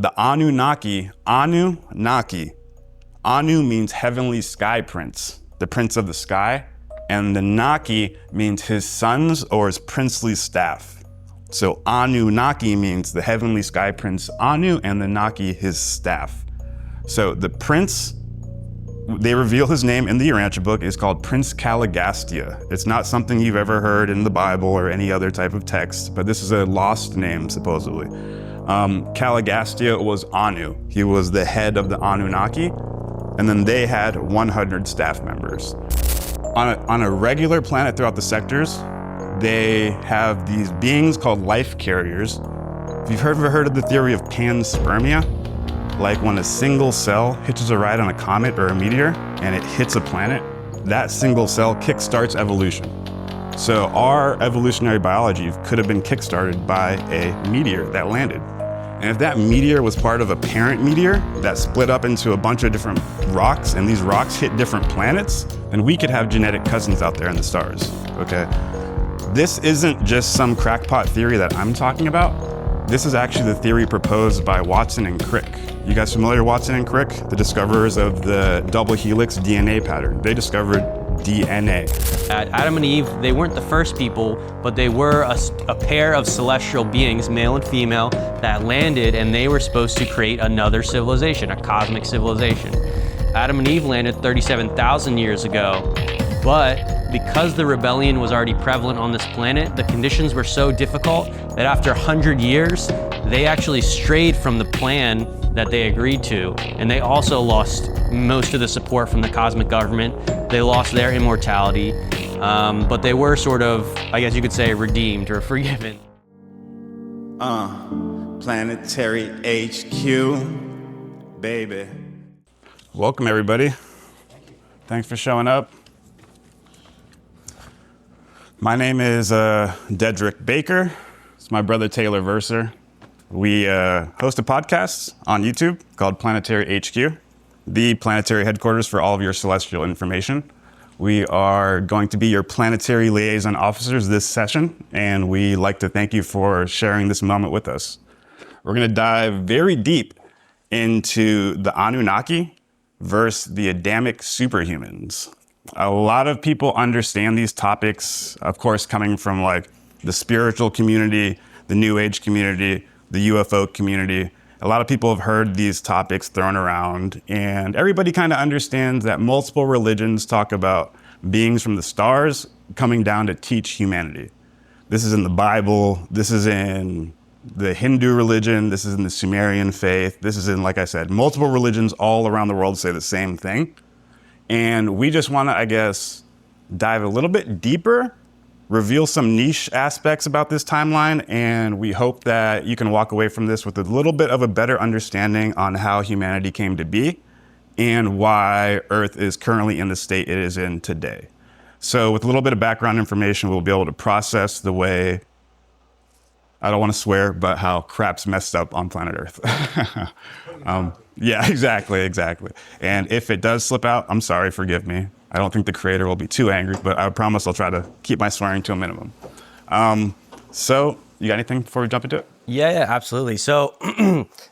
the Anunnaki, Anu means heavenly sky prince, the prince of the sky, and the Naki means his sons or his princely staff. So Anunnaki means the heavenly sky prince Anu, and the Naki his staff. So the prince, they reveal his name in the Urantia book, is called Prince Caligastia. It's not something you've ever heard in the Bible or any other type of text, but this is a lost name, supposedly. Caligastia was Anu. He was the head of the Anunnaki, and then they had 100 staff members. On a regular planet throughout the sectors, they have these beings called life carriers. If you've ever heard of the theory of panspermia, like when a single cell hitches a ride on a comet or a meteor and it hits a planet, that single cell kickstarts evolution. So our evolutionary biology could have been kickstarted by a meteor that landed. And if that meteor was part of a parent meteor that split up into a bunch of different rocks, and these rocks hit different planets, then we could have genetic cousins out there in the stars, okay? This isn't just some crackpot theory that I'm talking about. This is actually the theory proposed by Watson and Crick. You guys familiar with Watson and Crick? The discoverers of the double helix DNA pattern. They discovered DNA. Adam and Eve, they weren't the first people, but they were a pair of celestial beings, male and female, that landed, and they were supposed to create another civilization, a cosmic civilization. Adam and Eve landed 37,000 years ago, but because the rebellion was already prevalent on this planet, the conditions were so difficult that after 100 years, they actually strayed from the plan that they agreed to. And they also lost most of the support from the cosmic government. They lost their immortality, but they were sort of, I guess you could say, redeemed or forgiven. Planetary HQ, baby. Welcome, everybody. Thanks for showing up. My name is Deadrick Baker. It's my brother Taylor Verser. We host a podcast on YouTube called Planetary HQ, the planetary headquarters for all of your celestial information. We are going to be your planetary liaison officers this session, and we like to thank you for sharing this moment with us. We're going to dive very deep into the Anunnaki versus the Adamic superhumans. A lot of people understand these topics, of course, coming from like the spiritual community, the New Age community, the UFO community. A lot of people have heard these topics thrown around, and everybody kind of understands that multiple religions talk about beings from the stars coming down to teach humanity. This is in the Bible, this is in the Hindu religion, this is in the Sumerian faith, this is in, like I said, multiple religions all around the world say the same thing. And we just want to, I guess, dive a little bit deeper, reveal some niche aspects about this timeline, and we hope that you can walk away from this with a little bit of a better understanding on how humanity came to be and why Earth is currently in the state it is in today. So with a little bit of background information, we'll be able to process the way, I don't want to swear, but how crap's messed up on planet Earth. Yeah, exactly. And if it does slip out, I'm sorry, forgive me. I don't think the creator will be too angry, but I promise I'll try to keep my swearing to a minimum. So you got anything before we jump into it? Yeah, absolutely. So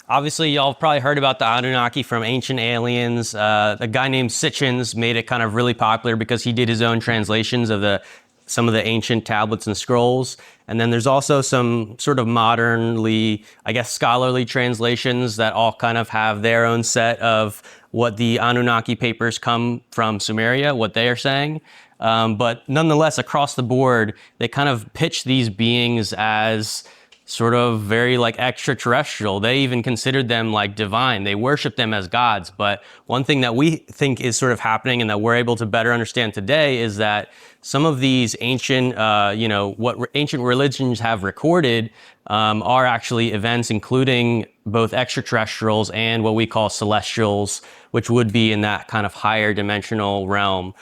obviously y'all have probably heard about the Anunnaki from Ancient Aliens. A guy named Sitchins made it kind of really popular because he did his own translations of some of the ancient tablets and scrolls. And then there's also some sort of modernly, I guess, scholarly translations that all kind of have their own set of what the Anunnaki papers come from Sumeria, what they are saying. But nonetheless, across the board, they kind of pitch these beings as sort of very like extraterrestrial. They even considered them like divine. They worship them as gods. But one thing that we think is sort of happening and that we're able to better understand today is that some of these ancient, what ancient religions have recorded are actually events including both extraterrestrials and what we call celestials, which would be in that kind of higher dimensional realm.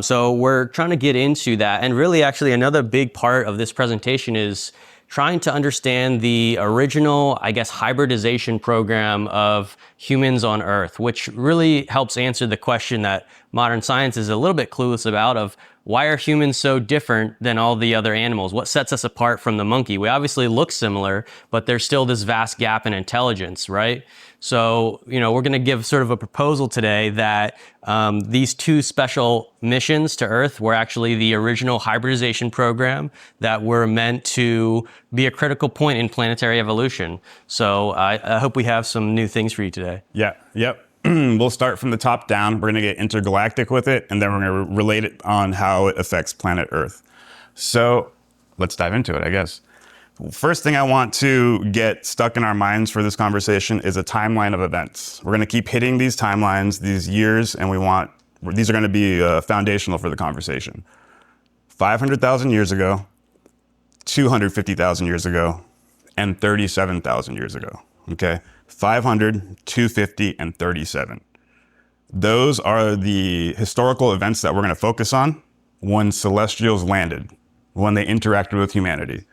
So we're trying to get into that. And really, actually, another big part of this presentation is trying to understand the original, I guess, hybridization program of humans on Earth, which really helps answer the question that modern science is a little bit clueless about of why are humans so different than all the other animals? What sets us apart from the monkey? We obviously look similar, but there's still this vast gap in intelligence, right? So, we're going to give sort of a proposal today that these two special missions to Earth were actually the original hybridization program that were meant to be a critical point in planetary evolution. So I hope we have some new things for you today. Yeah, yep. We'll start from the top down. We're going to get intergalactic with it, and then we're going to relate it on how it affects planet Earth. So let's dive into it, I guess. First thing I want to get stuck in our minds for this conversation is a timeline of events. We're going to keep hitting these timelines, these years, and these are going to be foundational for the conversation. 500,000 years ago, 250,000 years ago, and 37,000 years ago, okay? 500, 250, and 37. Those are the historical events that we're going to focus on when celestials landed, when they interacted with humanity.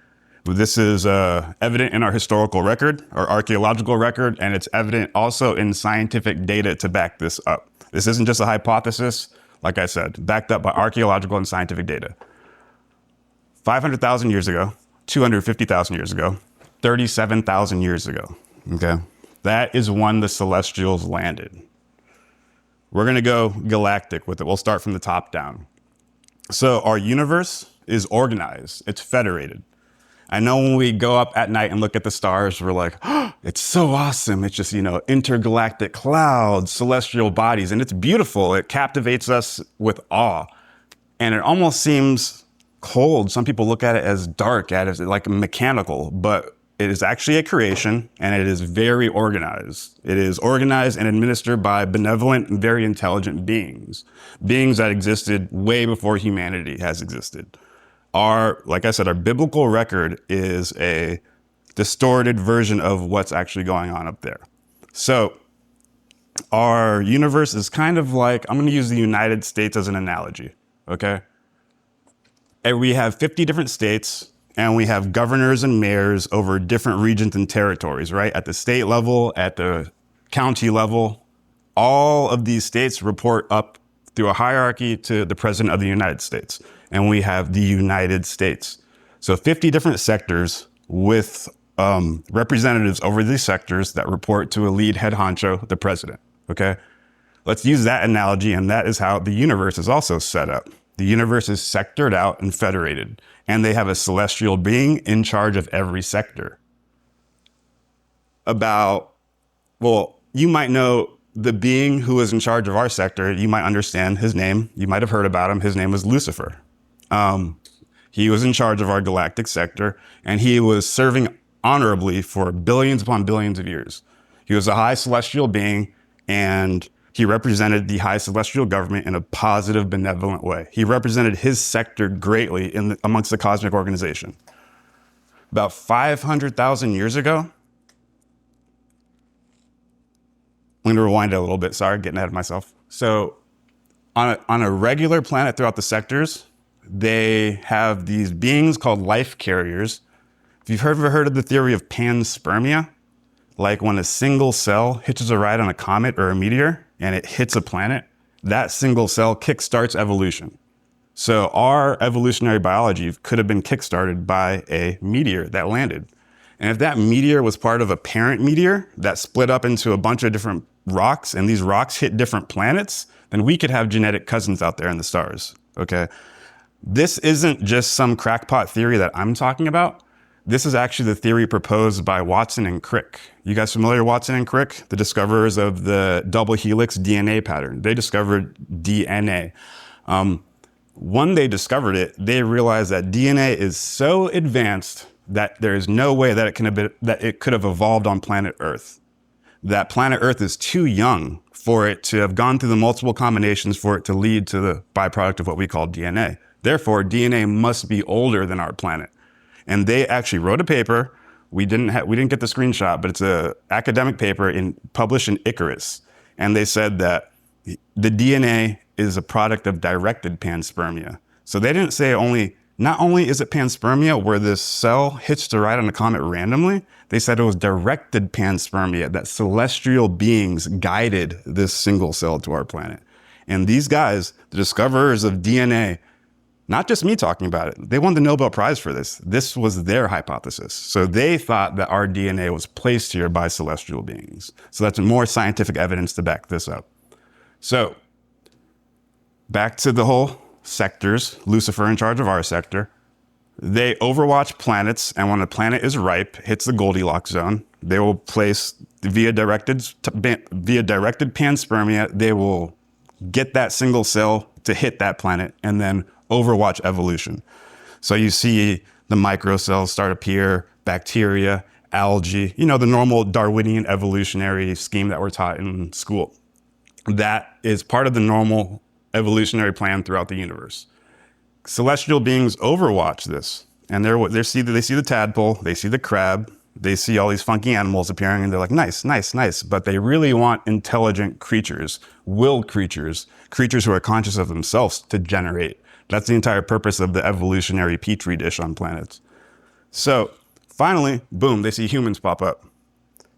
This is evident in our historical record, our archaeological record, and it's evident also in scientific data to back this up. This isn't just a hypothesis, like I said, backed up by archaeological and scientific data. 500,000 years ago, 250,000 years ago, 37,000 years ago, okay? That is when the celestials landed. We're going to go galactic with it. We'll start from the top down. So our universe is organized. It's federated. I know when we go up at night and look at the stars, we're like, oh, it's so awesome. It's just, intergalactic clouds, celestial bodies, and it's beautiful. It captivates us with awe. And it almost seems cold. Some people look at it as dark, as like mechanical, but it is actually a creation, and it is very organized. It is organized and administered by benevolent and very intelligent beings that existed way before humanity has existed. Like I said, our biblical record is a distorted version of what's actually going on up there. So our universe is kind of like, I'm going to use the United States as an analogy, okay? And we have 50 different states, and we have governors and mayors over different regions and territories, right? At the state level, at the county level, all of these states report up through a hierarchy to the President of the United States. And we have the United States. So 50 different sectors with representatives over these sectors that report to a lead head honcho, the president, okay? Let's use that analogy, and that is how the universe is also set up. The universe is sectored out and federated, and they have a celestial being in charge of every sector. You might know the being who is in charge of our sector. You might understand his name. You might have heard about him. His name was Lucifer. He was in charge of our galactic sector, and he was serving honorably for billions upon billions of years. He was a high celestial being, and he represented the high celestial government in a positive, benevolent way. He represented his sector greatly amongst the cosmic organization. About 500,000 years ago, I'm going to rewind it a little bit. Sorry, getting ahead of myself. So on a regular planet throughout the sectors, they have these beings called life carriers. If you've ever heard of the theory of panspermia, like when a single cell hitches a ride on a comet or a meteor and it hits a planet, that single cell kickstarts evolution. So our evolutionary biology could have been kickstarted by a meteor that landed. And if that meteor was part of a parent meteor that split up into a bunch of different rocks, and these rocks hit different planets, then we could have genetic cousins out there in the stars, okay? This isn't just some crackpot theory that I'm talking about. This is actually the theory proposed by Watson and Crick. You guys familiar with Watson and Crick, the discoverers of the double helix DNA pattern? They discovered DNA. When they discovered it, they realized that DNA is so advanced that there is no way that it could have evolved on planet Earth. That planet Earth is too young for it to have gone through the multiple combinations for it to lead to the byproduct of what we call DNA. Therefore, DNA must be older than our planet. And they actually wrote a paper. We didn't get the screenshot, but it's an academic paper published in Icarus. And they said that the DNA is a product of directed panspermia. So they didn't say not only is it panspermia where this cell hitched a ride on a comet randomly, they said it was directed panspermia, that celestial beings guided this single cell to our planet. And these guys, the discoverers of DNA, Not just me talking about it. They won the Nobel Prize for this. This was their hypothesis. So they thought that our DNA was placed here by celestial beings. So that's more scientific evidence to back this up. So back to the whole sectors, Lucifer in charge of our sector. They overwatch planets, and when a planet is ripe, hits the Goldilocks zone, they will place via directed panspermia, they will get that single cell to hit that planet and then overwatch evolution. So you see the microcells start appear, bacteria, algae, the normal Darwinian evolutionary scheme that we're taught in school. That is part of the normal evolutionary plan throughout the universe. Celestial beings overwatch this, and they see the tadpole, they see the crab, they see all these funky animals appearing, and they're like, nice, nice, nice. But they really want intelligent creatures, willed creatures who are conscious of themselves to generate. That's the entire purpose of the evolutionary petri dish on planets. So finally, boom, they see humans pop up.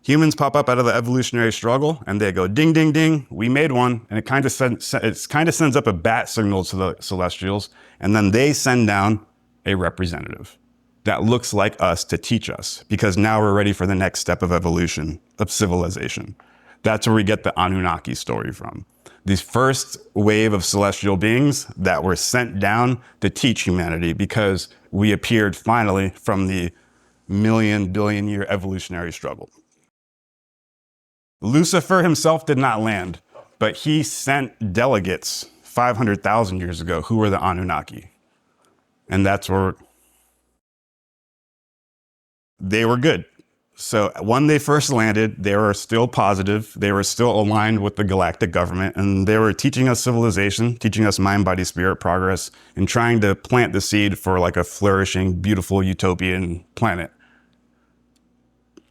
Humans pop up out of the evolutionary struggle, and they go, ding, ding, ding, we made one. And it kind of sends up a bat signal to the celestials, and then they send down a representative that looks like us to teach us, because now we're ready for the next step of evolution, of civilization. That's where we get the Anunnaki story from. These first wave of celestial beings that were sent down to teach humanity, because we appeared finally from the billion year evolutionary struggle. Lucifer himself did not land, but he sent delegates 500,000 years ago who were the Anunnaki. And that's where they were good. So when they first landed, they were still positive. They were still aligned with the galactic government, and they were teaching us civilization, teaching us mind, body, spirit progress, and trying to plant the seed for like a flourishing, beautiful, utopian planet.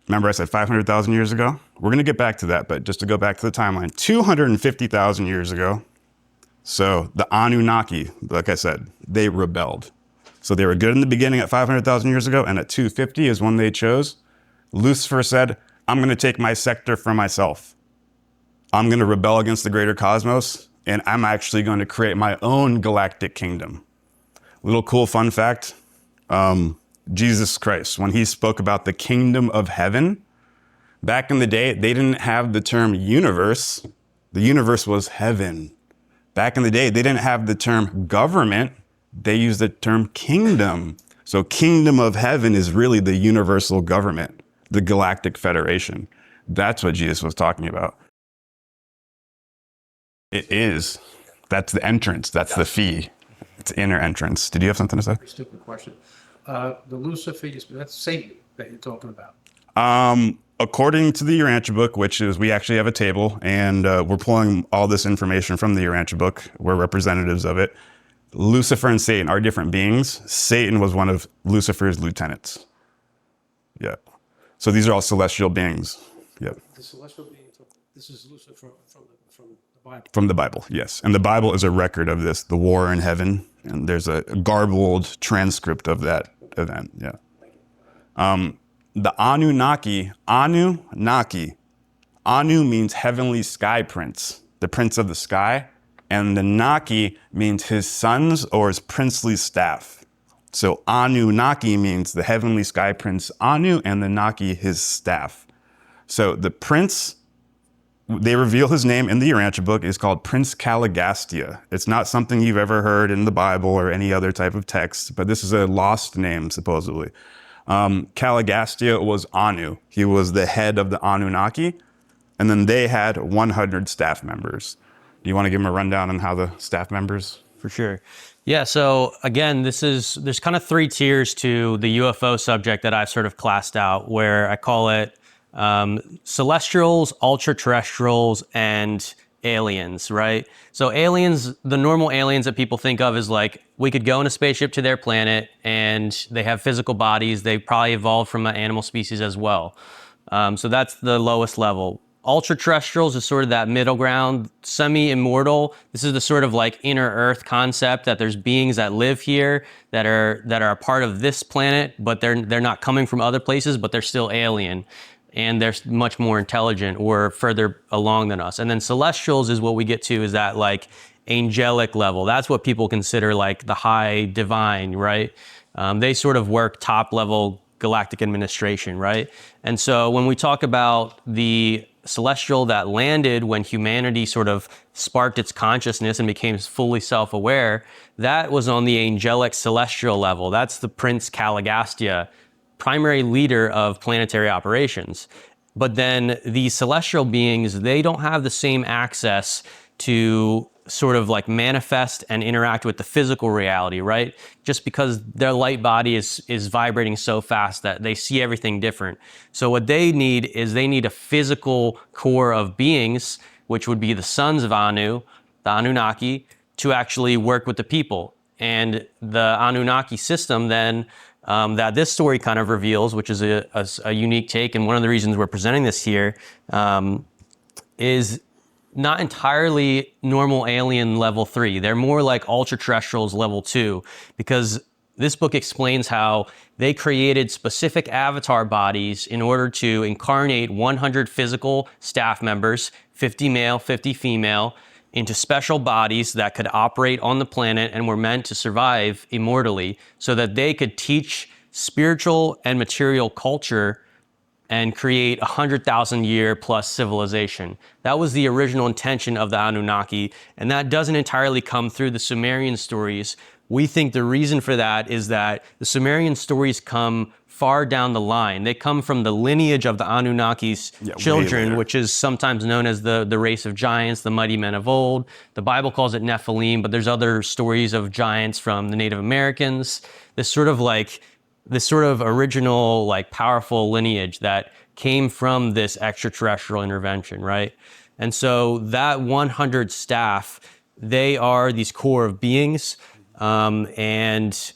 Remember I said 500,000 years ago? We're going to get back to that, but just to go back to the timeline, 250,000 years ago. So the Anunnaki, like I said, they rebelled. So they were good in the beginning at 500,000 years ago, and at 250 is when they chose. Lucifer said, I'm going to take my sector for myself. I'm going to rebel against the greater cosmos, and I'm actually going to create my own galactic kingdom. Little cool fun fact, Jesus Christ, when he spoke about the kingdom of heaven, back in the day, they didn't have the term universe. The universe was heaven. Back in the day, they didn't have the term government. They used the term kingdom. So kingdom of heaven is really the universal government, the galactic federation. That's what Jesus was talking about. It is. That's the entrance. That's the fee. It's inner entrance. Did you have something to say? Stupid question. The Lucifer, that's Satan that you're talking about. According to the Urantia book, which is, we actually have a table, and we're pulling all this information from the Urantia book. We're representatives of it. Lucifer and Satan are different beings. Satan was one of Lucifer's lieutenants. Yeah. So these are all celestial beings. Yeah. The celestial beings, this is Lucifer from the Bible. From the Bible, yes. And the Bible is a record of this, the war in heaven. And there's a garbled transcript of that event. Yeah. The Anunnaki, Anu means heavenly sky prince, the prince of the sky. And the Naki means his sons or his princely staff. So Anunnaki means the heavenly sky prince Anu, and the Naki his staff. So the prince, they reveal his name in the Urantia book, is called Prince Caligastia. It's not something you've ever heard in the Bible or any other type of text, but this is a lost name, supposedly. Caligastia was Anu. He was the head of the Anunnaki, and then they had 100 staff members. Do you want to give them a rundown on how the staff members? For sure. Yeah, so again, there's kind of three tiers to the UFO subject that I've sort of classed out, where I call it celestials, ultra-terrestrials, and aliens, right? So aliens, the normal aliens that people think of is like, we could go in a spaceship to their planet and they have physical bodies. They probably evolved from an animal species as well. So that's the lowest level. Ultra-terrestrials is sort of that middle ground, semi-immortal. This is the sort of like inner Earth concept that there's beings that live here that are a part of this planet, but they're not coming from other places, but they're still alien. And they're much more intelligent or further along than us. And then celestials is what we get to, is that like angelic level. That's what people consider like the high divine, right? They sort of work top level galactic administration, right? And so when we talk about the celestial that landed when humanity sort of sparked its consciousness and became fully self-aware, that was on the angelic celestial level. That's the Prince Caligastia, primary leader of planetary operations. But then these celestial beings, they don't have the same access to sort of like manifest and interact with the physical reality, right? Just because their light body is vibrating so fast that they see everything different. So what they need is they need a physical core of beings, which would be the sons of Anu, the Anunnaki, to actually work with the people. And the Anunnaki system then that this story kind of reveals, which is a unique take, and one of the reasons we're presenting this here, is not entirely normal alien level 3. They're more like ultra terrestrials level 2, because this book explains how they created specific avatar bodies in order to incarnate 100 physical staff members, 50 male, 50 female, into special bodies that could operate on the planet and were meant to survive immortally so that they could teach spiritual and material culture and create 100,000 year plus civilization. That was the original intention of the Anunnaki, and that doesn't entirely come through the Sumerian stories. We think the reason for that is that the Sumerian stories come far down the line. They come from the lineage of the Anunnaki's children, which is sometimes known as the race of giants, the mighty men of old. The Bible calls it Nephilim, but there's other stories of giants from the Native Americans. This sort of original, like, powerful lineage that came from this extraterrestrial intervention, right? And so that 100 staff, they are these core of beings, and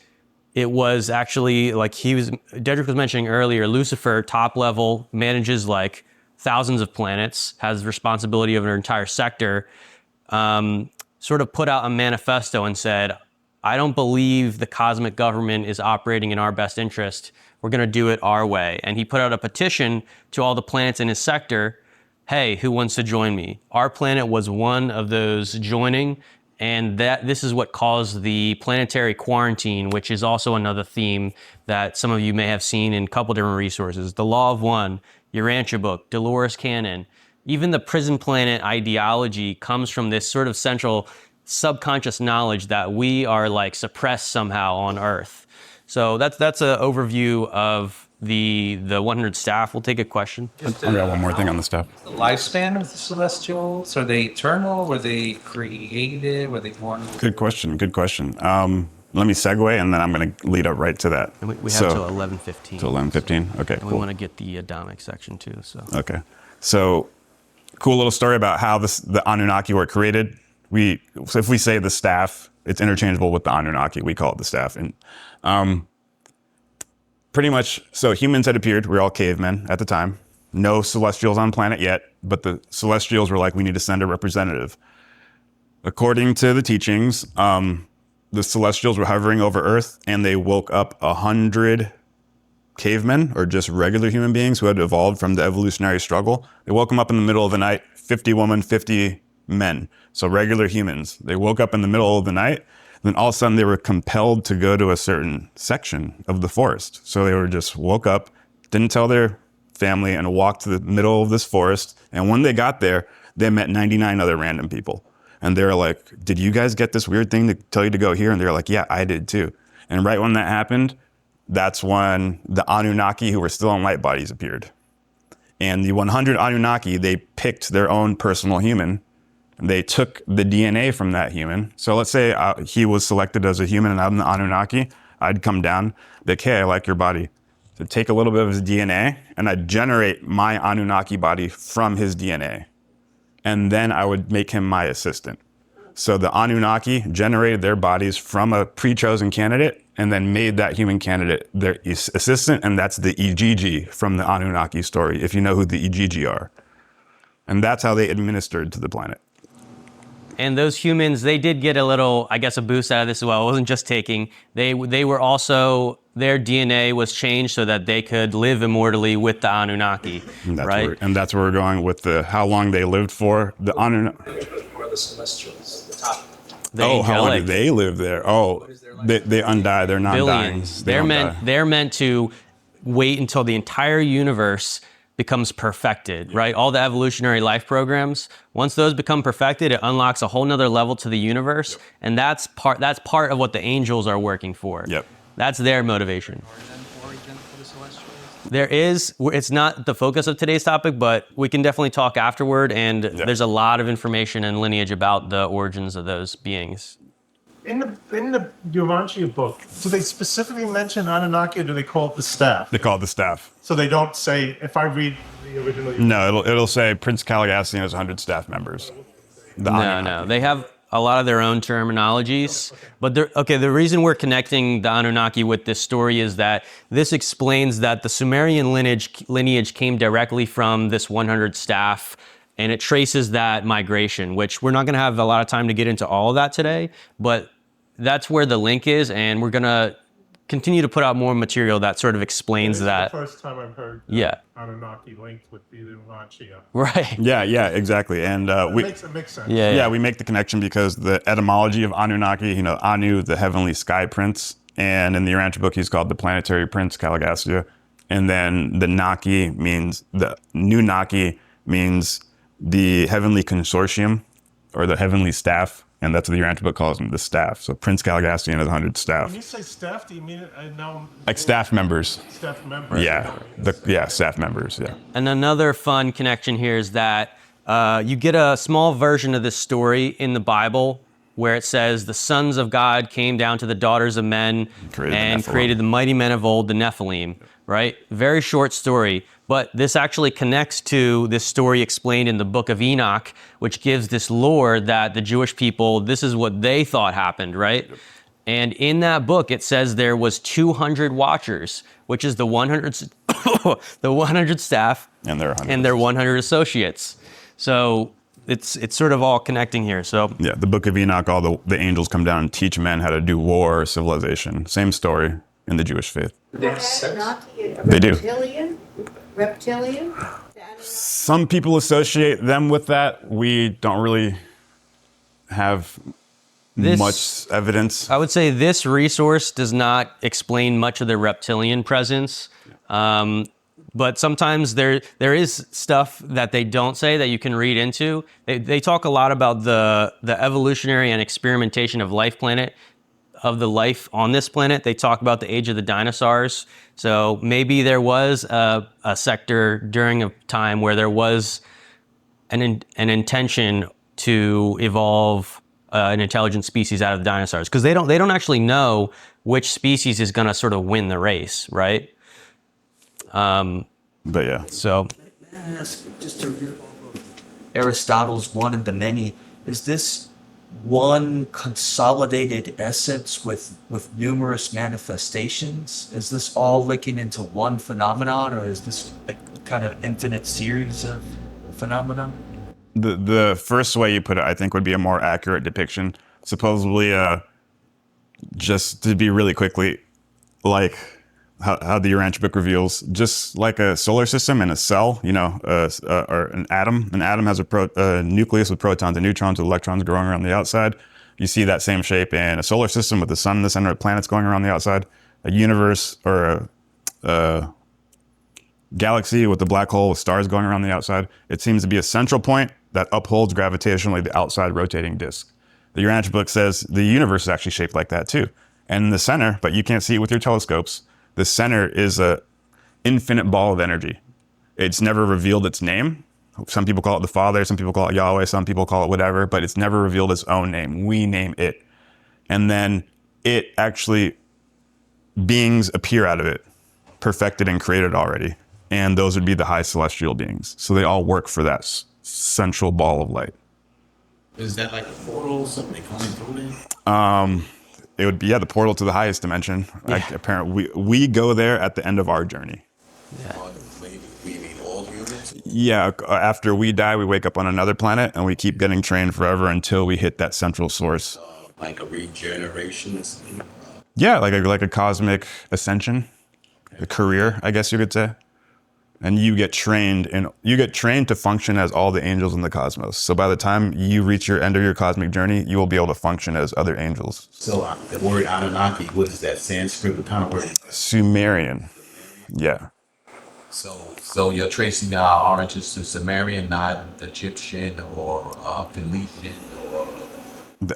it was actually like Deadrick was mentioning earlier, Lucifer, top level, manages like thousands of planets, has responsibility of an entire sector, sort of put out a manifesto and said, I don't believe the cosmic government is operating in our best interest. We're going to do it our way. And he put out a petition to all the planets in his sector. Hey, who wants to join me? Our planet was one of those joining. And this is what caused the planetary quarantine, which is also another theme that some of you may have seen in a couple different resources. The Law of One, Urantia book, Dolores Cannon. Even the prison planet ideology comes from this sort of central subconscious knowledge that we are like suppressed somehow on Earth. So that's an overview of the 100 staff. We'll take a question. I got one more thing on the staff. The lifespan of the Celestials, are they eternal? Were they created? Were they born? Good question. Let me segue, and then I'm going to lead up right to that. And we have till 11:15. Till 11:15. Okay, and we want to get the Adamic section too. So okay, so cool little story about how the Anunnaki were created. So if we say the staff, it's interchangeable with the Anunnaki. We call it the staff. And pretty much, so humans had appeared. We were all cavemen at the time. No celestials on planet yet, but the celestials were like, we need to send a representative. According to the teachings, the celestials were hovering over Earth, and they woke up 100 cavemen, or just regular human beings who had evolved from the evolutionary struggle. They woke them up in the middle of the night, 50 women, 50 men. So regular humans. They woke up in the middle of the night, then all of a sudden they were compelled to go to a certain section of the forest. So they were just woke up, didn't tell their family, and walked to the middle of this forest. And when they got there, they met 99 other random people. And they were like, did you guys get this weird thing to tell you to go here? And they were like, yeah, I did too. And right when that happened, that's when the Anunnaki, who were still in light bodies, appeared. And the 100 Anunnaki, they picked their own personal human. They took the DNA from that human. So let's say he was selected as a human and I'm the Anunnaki. I'd come down, be like, hey, I like your body. So take a little bit of his DNA and I'd generate my Anunnaki body from his DNA. And then I would make him my assistant. So the Anunnaki generated their bodies from a pre-chosen candidate and then made that human candidate their assistant. And that's the Igigi from the Anunnaki story, if you know who the Igigi are. And that's how they administered to the planet. And those humans, they did get a little, I guess, a boost out of this as well. It wasn't just taking. They were also, their DNA was changed so that they could live immortally with the Anunnaki, right? And that's where we're going with how long they lived for. The Anunnaki. Or the Celestials, the The how long do angelic they live there? Oh, they undie. They're non-dying. billions. They don't die. They're meant to wait until the entire universe becomes perfected, right? All the evolutionary life programs, once those become perfected, it unlocks a whole nother level to the universe. And that's part of what the angels are working for. Yep. That's their motivation. Origin for the Celestials? There is, it's not the focus of today's topic, but we can definitely talk afterward. And there's a lot of information and lineage about the origins of those beings. In the Urantia book, do they specifically mention Anunnaki or do they call it the staff? They call it the staff. So they don't say, if I read the original... No, it'll say Prince Caligastian has 100 staff members. No. They have a lot of their own terminologies. But the reason we're connecting the Anunnaki with this story is that this explains that the Sumerian lineage came directly from this 100 staff, and it traces that migration, which we're not going to have a lot of time to get into all of that today, but that's where the link is, and we're going to continue to put out more material that sort of explains that. The first time I've heard Anunnaki linked with the Urantia. Right. Yeah, exactly. And It makes sense. Yeah. we make the connection because the etymology of Anunnaki, Anu, the heavenly sky prince, and in the Urantia book, he's called the planetary prince, Caligastia. And then the Nunaki means the heavenly consortium or the heavenly staff. And that's what the Urantia book calls them, the staff. So Prince Caligastian has 100 staff. When you say staff, do you mean Like staff members. staff members? Yeah, staff members, yeah. And another fun connection here is that you get a small version of this story in the Bible where it says the sons of God came down to the daughters of men and created the mighty men of old, the Nephilim, right? Very short story, but this actually connects to this story explained in the book of Enoch, which gives this lore that the Jewish people, this is what they thought happened, right? Yep. And in that book, it says there was 200 watchers, which is the 100, the 100 staff and their 100 associates. So it's sort of all connecting here. So yeah, the book of Enoch, all the angels come down and teach men how to do war or civilization. Same story in the Jewish faith. They do. Reptilian? Some people associate them with that. We don't really have much evidence. I would say this resource does not explain much of the reptilian presence. But sometimes there is stuff that they don't say that you can read into. They talk a lot about the evolutionary and experimentation of the life on this planet. They talk about the age of the dinosaurs. So maybe there was a sector during a time where there was an intention to evolve an intelligent species out of the dinosaurs, because they don't actually know which species is going to sort of win the race, right? But yeah. So Just to read Aristotle's One and the Many, is this one consolidated essence with numerous manifestations? Is this all linking into one phenomenon, or is this a kind of infinite series of phenomena? The first way you put it, I think, would be a more accurate depiction. Supposedly, just to be really quickly, like how the Urantia book reveals, just like a solar system and a cell, or an atom. An atom has a nucleus with protons and neutrons with electrons going around the outside. You see that same shape in a solar system with the sun in the center of planets going around the outside. A universe or a galaxy with a black hole with stars going around the outside. It seems to be a central point that upholds gravitationally the outside rotating disk. The Urantia book says the universe is actually shaped like that too. And in the center, but you can't see it with your telescopes, the center is a infinite ball of energy. It's never revealed its name. Some people call it the Father, some people call it Yahweh, some people call it whatever, but it's never revealed its own name. We name it. And then it actually, beings appear out of it, perfected and created already. And those would be the high celestial beings. So they all work for that central ball of light. Is that like a portal, something coming through there? It would be, the portal to the highest dimension. Yeah. Like, apparently, we go there at the end of our journey. We mean all humans? Yeah, after we die, we wake up on another planet, and we keep getting trained forever until we hit that central source. Like a regeneration? Yeah, like a cosmic ascension, a career, I guess you could say. and you get trained to function as all the angels in the cosmos. So by the time you reach your end of your cosmic journey, you will be able to function as other angels. So the word Anunnaki, what is that? Sanskrit? What kind of word? Sumerian. Yeah. So you're tracing our origins to Sumerian, not Egyptian or Phoenician or.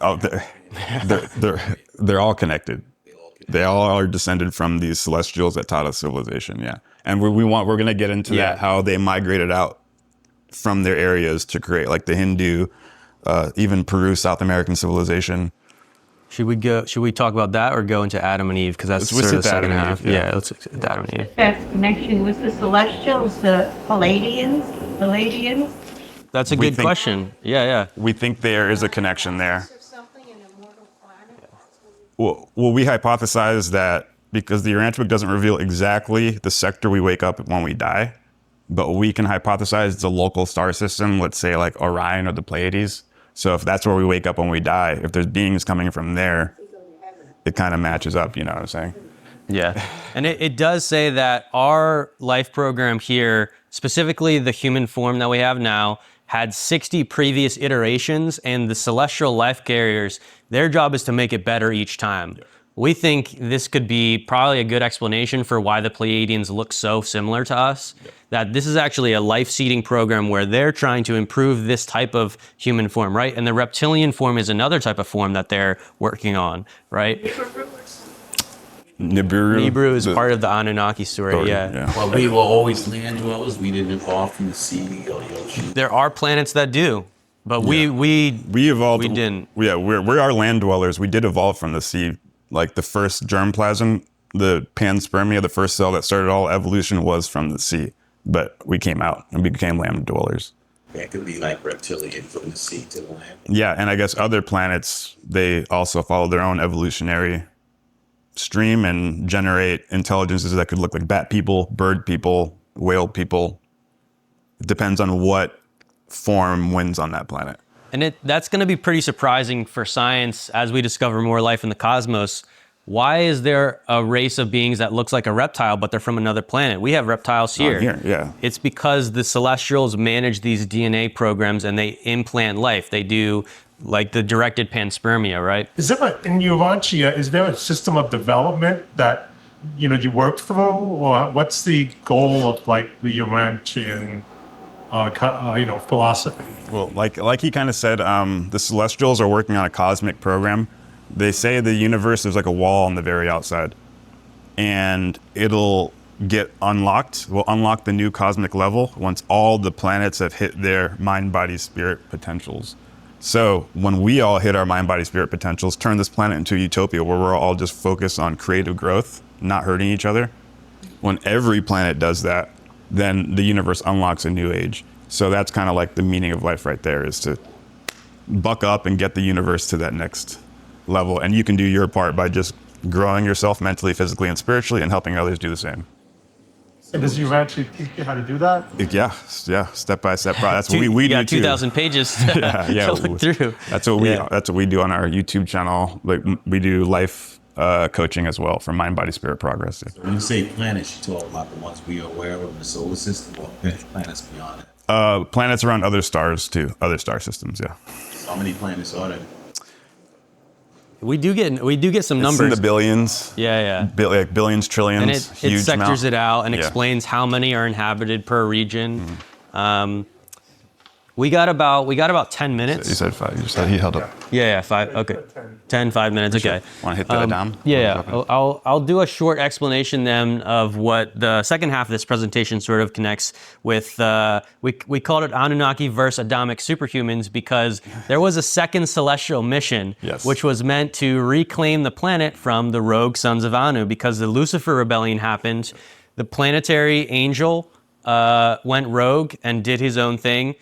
Oh, they're all connected. They all are descended from these celestials that taught us civilization. Yeah, and we're going to get into that, how they migrated out from their areas to create, like the Hindu, even Peru, South American civilization. Should we talk about that or go into Adam and Eve? Because that's Let's sort of the hit Adam second and half. Eve, yeah. Yeah, let's hit Adam and Eve. Best connection with the Celestials, the Palladians. That's a good question. Yeah. We think there is a connection there. Or something, an immortal planet. Well, we hypothesize that because the Urantia book doesn't reveal exactly the sector we wake up when we die, but we can hypothesize it's a local star system, let's say like Orion or the Pleiades. So if that's where we wake up when we die, if there's beings coming from there, it kind of matches up, you know what I'm saying? Yeah. And it does say that our life program here, specifically the human form that we have now, had 60 previous iterations, and the celestial life carriers, their job is to make it better each time. Yeah. We think this could be probably a good explanation for why the Pleiadians look so similar to us, that this is actually a life-seeding program where they're trying to improve this type of human form, right? And the reptilian form is another type of form that they're working on, right? Nibiru is part of the Anunnaki story, yeah. Well, we were always land dwellers. We didn't evolve from the sea or the ocean. There are planets that do, but we evolved. We didn't. Yeah, we are land dwellers. We did evolve from the sea. Like the first germplasm, the panspermia, the first cell that started all evolution was from the sea. But we came out and we became land dwellers. That could be like reptilian from the sea to the land. Yeah, and I guess other planets, they also follow their own evolutionary stream and generate intelligences that could look like bat people, bird people, whale people. It depends on what form wins on that planet. And that's going to be pretty surprising for science as we discover more life in the cosmos. Why is there a race of beings that looks like a reptile, but they're from another planet? We have reptiles here. Yeah. It's because the Celestials manage these DNA programs and they implant life. They do like the directed panspermia, right? In Urantia, is there a system of development that you work through, or what's the goal of like the Urantian philosophy? Well, like he kind of said, the Celestials are working on a cosmic program. They say the universe is like a wall on the very outside, and it'll get unlocked. We'll unlock the new cosmic level once all the planets have hit their mind, body, spirit potentials. So when we all hit our mind, body, spirit potentials, turn this planet into a utopia where we're all just focused on creative growth, not hurting each other. When every planet does that, then the universe unlocks a new age. So that's kind of like the meaning of life right there, is to buck up and get the universe to that next level. And you can do your part by just growing yourself mentally, physically, and spiritually, and helping others do the same. And does Urantia teach you how to do that? Yeah, step by step. That's what we do too. 2,000 pages to look through. That's what we do on our YouTube channel. Like we do life coaching as well for mind, body, spirit progress. So when you say planets, you talk about the ones we are aware of in the solar system, or planets beyond it? Planets around other stars too, other star systems. Yeah. How many planets are there? We do get some numbers. It's in the billions. Yeah. Like billions, trillions. And it sectors amount. it out and explains how many are inhabited per region. Mm-hmm. We got about 10 minutes. You said 5. You said he held up. Yeah, 5. Okay. 5 minutes. Okay. Want to hit that down? Yeah. I'll do a short explanation then of what the second half of this presentation sort of connects with. We called it Anunnaki versus Adamic superhumans because there was a second celestial mission, which was meant to reclaim the planet from the rogue sons of Anu, because the Lucifer rebellion happened. The planetary angel went rogue and did his own thing.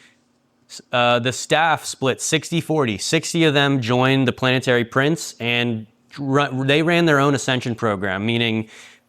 The staff split 60-40. 60 of them joined the planetary prince, and they ran their own ascension program, meaning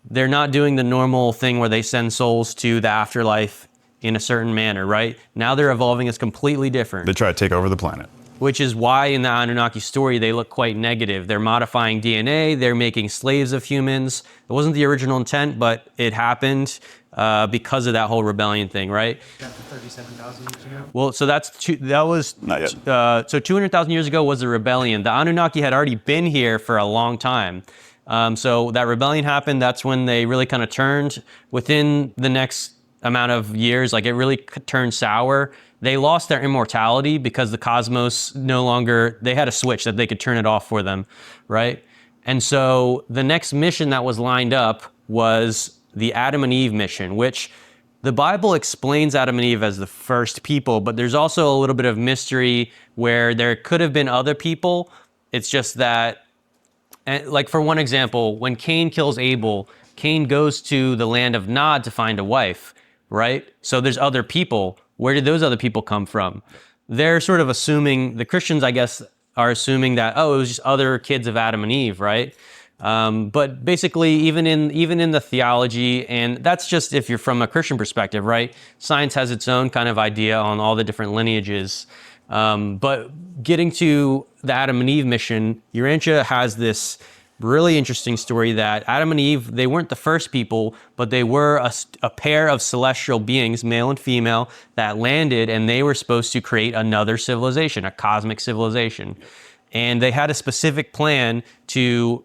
they're not doing the normal thing where they send souls to the afterlife in a certain manner, right? Now they're evolving as completely different. They try to take over the planet. Which is why in the Anunnaki story, they look quite negative. They're modifying DNA, they're making slaves of humans. It wasn't the original intent, but it happened. because of that whole rebellion thing, right? 37,000 years ago? Well, so Not yet. so 200,000 years ago was the rebellion. The Anunnaki had already been here for a long time. So that rebellion happened. That's when they really kind of turned within the next amount of years. Like it really turned sour. They lost their immortality because the cosmos they had a switch that they could turn it off for them, right? And so the next mission that was lined up was the Adam and Eve mission, which the Bible explains Adam and Eve as the first people, but there's also a little bit of mystery where there could have been other people. It's just that, like for one example, when Cain kills Abel, Cain goes to the land of Nod to find a wife, right? So there's other people. Where did those other people come from? They're sort of assuming, the Christians, I guess, are assuming that, oh, it was just other kids of Adam and Eve, right? But basically, even in the theology, and that's just if you're from a Christian perspective, right? Science has its own kind of idea on all the different lineages. But getting to the Adam and Eve mission, Urantia has this really interesting story that Adam and Eve, they weren't the first people, but they were a pair of celestial beings, male and female, that landed, and they were supposed to create another civilization, a cosmic civilization. And they had a specific plan to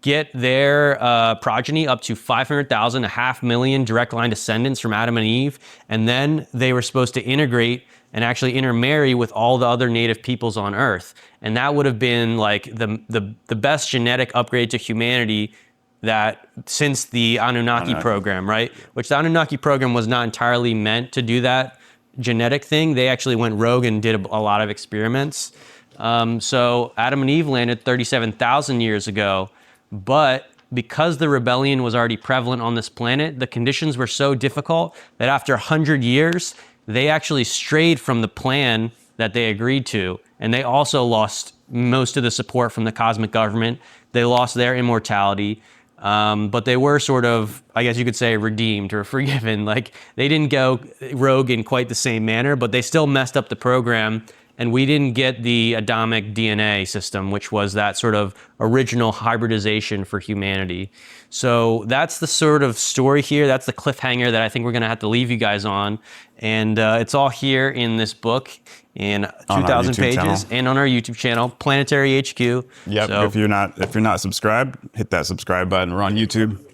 get their progeny up to 500,000, 500,000 direct line descendants from Adam and Eve. And then they were supposed to integrate and actually intermarry with all the other native peoples on Earth. And that would have been like the best genetic upgrade to humanity that since the Anunnaki program, right? Which the Anunnaki program was not entirely meant to do that genetic thing. They actually went rogue and did a lot of experiments. So Adam and Eve landed 37,000 years ago, but because the rebellion was already prevalent on this planet, the conditions were so difficult that after 100 years, they actually strayed from the plan that they agreed to. And they also lost most of the support from the cosmic government. They lost their immortality. But they were sort of, I guess you could say, redeemed or forgiven. Like they didn't go rogue in quite the same manner, but they still messed up the program. And we didn't get the Adamic DNA system, which was that sort of original hybridization for humanity. So that's the sort of story here. That's the cliffhanger that I think we're going to have to leave you guys on. And it's all here in this book in 2,000 pages channel. and on our YouTube channel, Planetary HQ. Yep. So, If you're not subscribed, hit that subscribe button. We're on YouTube.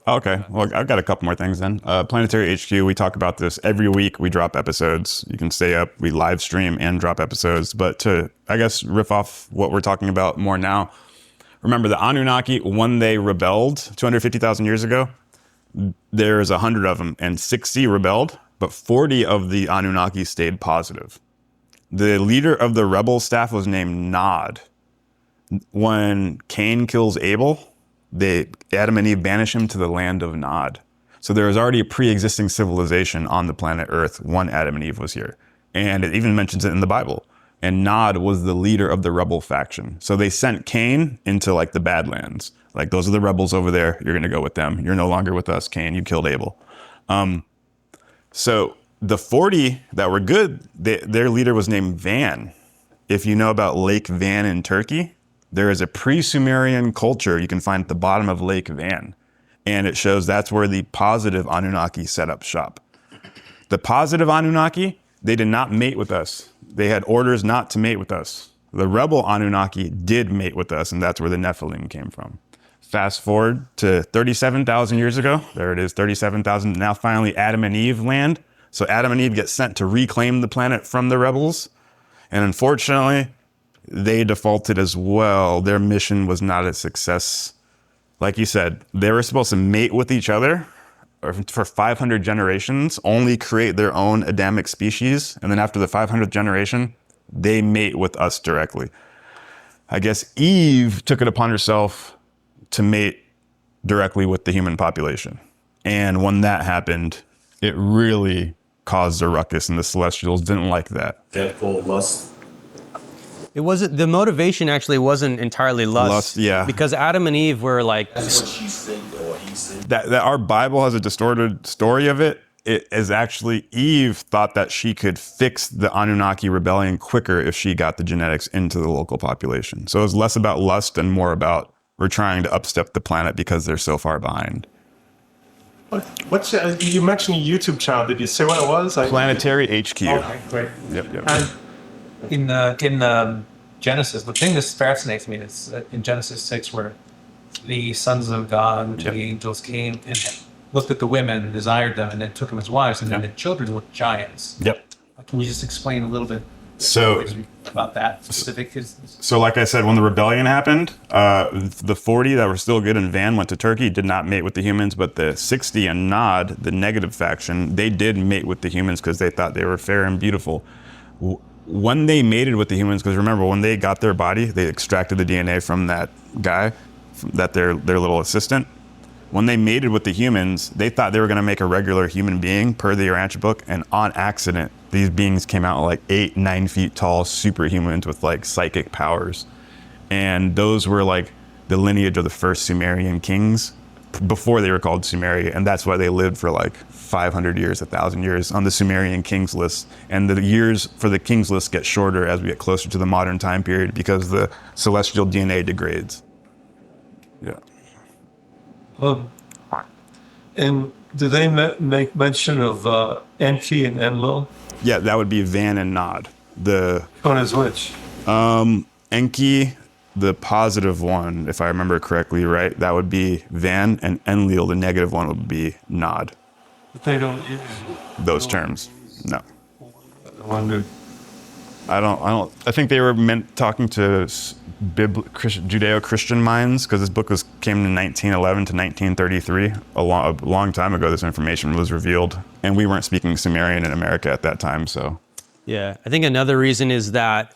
Okay. Well, I've got a couple more things then. Planetary HQ, we talk about this every week. We drop episodes. You can stay up. We live stream and drop episodes. But to, I guess, riff off what we're talking about more now, remember the Anunnaki, when they rebelled 250,000 years ago, there's 100 of them and 60 rebelled, but 40 of the Anunnaki stayed positive. The leader of the rebel staff was named Nod. When Cain kills Abel, Adam and Eve banish him to the land of Nod. So there was already a pre-existing civilization on the planet Earth when Adam and Eve was here. And it even mentions it in the Bible. And Nod was the leader of the rebel faction. So they sent Cain into like the Badlands. Like, those are the rebels over there. You're going to go with them. You're no longer with us, Cain. You killed Abel. So the 40 that were good, their leader was named Van. If you know about Lake Van in Turkey, there is a pre-Sumerian culture you can find at the bottom of Lake Van. And it shows that's where the positive Anunnaki set up shop. The positive Anunnaki, they did not mate with us. They had orders not to mate with us. The rebel Anunnaki did mate with us, and that's where the Nephilim came from. Fast forward to 37,000 years ago. There it is, 37,000. Now finally Adam and Eve land. So Adam and Eve get sent to reclaim the planet from the rebels. And unfortunately, they defaulted as well. Their mission was not a success. Like you said, they were supposed to mate with each other for 500 generations, only create their own Adamic species. And then after the 500th generation, they mate with us directly. I guess Eve took it upon herself to mate directly with the human population. And when that happened, it really caused a ruckus, and the Celestials didn't like that. Therefore, lust. it wasn't, the motivation actually wasn't entirely lust. Yeah. Because Adam and Eve were like, That's what she said or he said. That our Bible has a distorted story of it. It is actually Eve thought that she could fix the Anunnaki rebellion quicker if she got the genetics into the local population. So it was less about lust and more about we're trying to upstep the planet because they're so far behind. What's you mentioned a YouTube channel? Did you say what it was? Planetary HQ. Okay, great. Yep. And In Genesis, the thing that fascinates me is that in Genesis 6, where the sons of God, the angels came and looked at the women, desired them, and then took them as wives, and then the children were giants. Yep. Can you just explain a little bit about that specific? So like I said, when the rebellion happened, the 40 that were still good in Van went to Turkey, did not mate with the humans, but the 60 and Nod, the negative faction, they did mate with the humans because they thought they were fair and beautiful. When they mated with the humans, because remember, when they got their body, they extracted the DNA from that guy, their little assistant. When they mated with the humans, they thought they were going to make a regular human being per the Urantia book, and on accident, these beings came out like 8-9 feet tall superhumans with like psychic powers. And those were like the lineage of the first Sumerian kings before they were called Sumeria, and that's why they lived for like 500 years, 1,000 years on the Sumerian kings list. And the years for the kings list get shorter as we get closer to the modern time period because the celestial DNA degrades. Yeah. And do they make mention of Enki and Enlil? Yeah, that would be Van and Nod. The One is which? Enki, the positive one, if I remember correctly, right? That would be Van, and Enlil, the negative one, would be Nod. But they don't use Those terms, no. I wonder. I think they were talking to Judeo-Christian minds, because this book came in 1911 to 1933. A long time ago, this information was revealed, and we weren't speaking Sumerian in America at that time. So, Yeah, I think another reason is that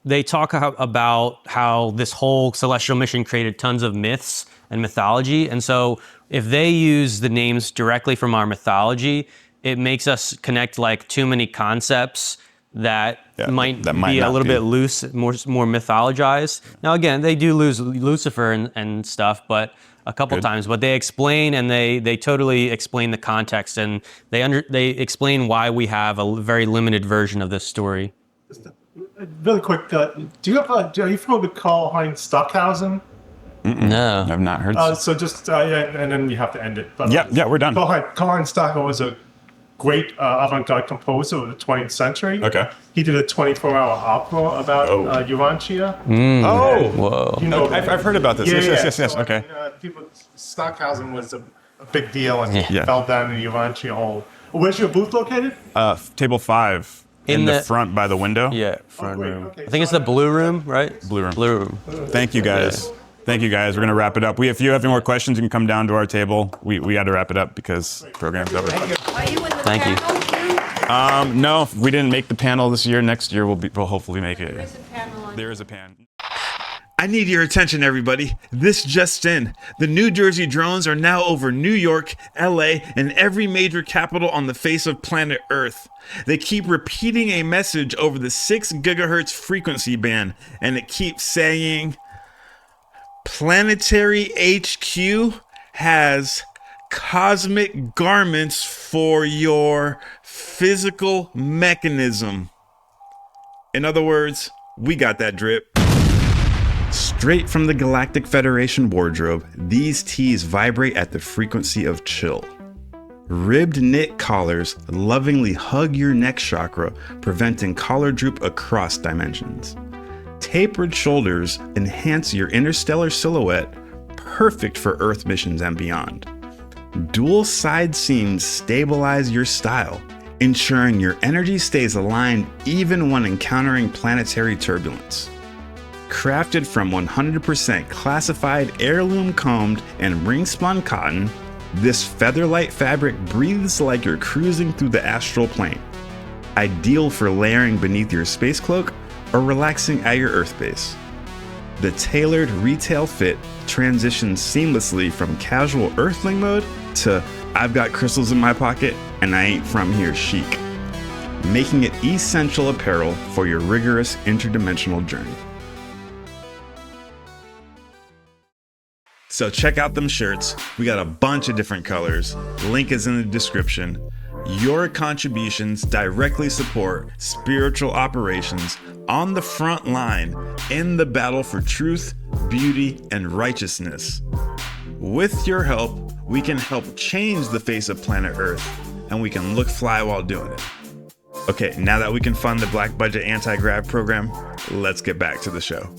they talk about how this whole celestial mission created tons of myths and mythology, and so if they use the names directly from our mythology, it makes us connect like too many concepts that might be a little bit loose, more Yeah. mythologized. Now again, they do lose Lucifer and stuff, but a couple times. But they explain, and they totally explain the context, and they explain why we have a very limited version of this story. really quick, are you familiar with Karl-Heinz Stockhausen? No, I've not heard. So just and then we have to end it. But, Yeah, we're done. Karl-Heinz Stockhausen was a great avant-garde composer of the 20th century. Okay. He did a 24-hour opera about Urantia. Oh, whoa! You know, I've heard about this. Yes. So, Okay. Stockhausen was a big deal, and he Yeah. fell down in the Urantia hole. Where's your booth located? Table 5 in the front by the window. Yeah, front great. room. Okay, I think it's the blue room, right? Blue room. Blue room. Thank you guys. Thank you guys. We're gonna wrap it up. If you have any more questions, you can come down to our table. We got to wrap it up because program's over. Are you in the Thank you. panel too? No, we didn't make the panel this year. Next year we'll hopefully make it. There's a panel on. There is a pan. I need your attention, everybody. This just in. The New Jersey drones are now over New York, LA, and every major capital on the face of planet Earth. They keep repeating a message over the 6 gigahertz frequency band, and it keeps saying, Planetary HQ has cosmic garments for your physical mechanism. In other words, we got that drip. Straight from the Galactic Federation wardrobe, these tees vibrate at the frequency of chill. Ribbed knit collars lovingly hug your neck chakra, preventing collar droop across dimensions. Tapered shoulders enhance your interstellar silhouette, perfect for Earth missions and beyond. Dual side seams stabilize your style, ensuring your energy stays aligned even when encountering planetary turbulence. Crafted from 100% classified heirloom combed and ring-spun cotton, this featherlight fabric breathes like you're cruising through the astral plane. Ideal for layering beneath your space cloak or relaxing at your Earth base. The tailored retail fit transitions seamlessly from casual Earthling mode to I've got crystals in my pocket and I ain't from here chic, making it essential apparel for your rigorous interdimensional journey. So check out them shirts. We got a bunch of different colors. Link is in the description. Your contributions directly support spiritual operations on the front line in the battle for truth, beauty, and righteousness. With your help, we can help change the face of planet Earth, and we can look fly while doing it. Okay, now that we can fund the Black Budget Anti-Grav program, let's get back to the show.